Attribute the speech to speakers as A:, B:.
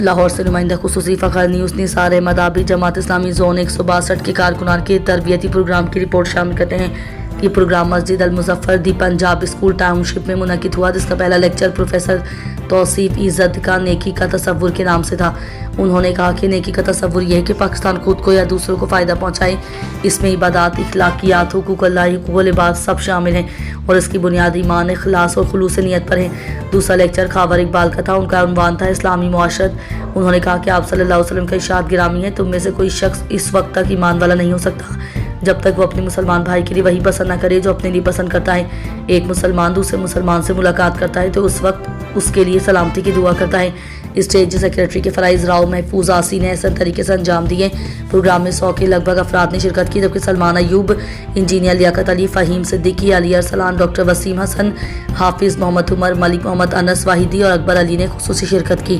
A: لاہور سے نمائندہ خصوصی فخر نیوز نثار احمد عابری جماعت اسلامی زون 162 کے کارکنان کے تربیتی پروگرام کی رپورٹ شامل کرتے ہیں۔ یہ پروگرام مسجد المظفر دی پنجاب اسکول ٹاؤن شپ میں منعقد ہوا، جس کا پہلا لیکچر پروفیسر توصیف عزت کا نیکی کا تصور کے نام سے تھا۔ انہوں نے کہا کہ نیکی کا تصور یہ ہے کہ پاکستان خود کو یا دوسروں کو فائدہ پہنچائے۔ اس میں عبادات، اخلاقیات، حقوق اللہ، حقوق العباد سب شامل ہیں اور اس کی بنیاد ایمان، اخلاص اور خلوص نیت پر ہے۔ دوسرا لیکچر خاور اقبال کا تھا، ان کا عنوان تھا اسلامی معاشرت۔ انہوں نے کہا کہ آپ صلی اللہ علیہ وسلم کا ارشاد گرامی ہے، تم میں سے کوئی شخص اس وقت تک ایمان والا نہیں ہو سکتا جب تک وہ اپنے مسلمان بھائی کے لیے وہی پسند نہ کرے جو اپنے لیے پسند کرتا ہے۔ ایک مسلمان دوسرے مسلمان سے ملاقات کرتا ہے تو اس وقت اس کے لیے سلامتی کی دعا کرتا ہے۔ اسٹیج سیکریٹری کے فرائض راؤ محفوظ آسی نے احسن طریقے سے انجام دیے۔ پروگرام میں 100 کے لگ بھگ افراد نے شرکت کی، جبکہ سلمان ایوب، انجینئر لیاقت علی، فہیم صدیقی، علی ارسلان، ڈاکٹر وسیم حسن، حافظ محمد عمر، ملک محمد انس واحدی اور اکبر علی نے خصوصی شرکت کی۔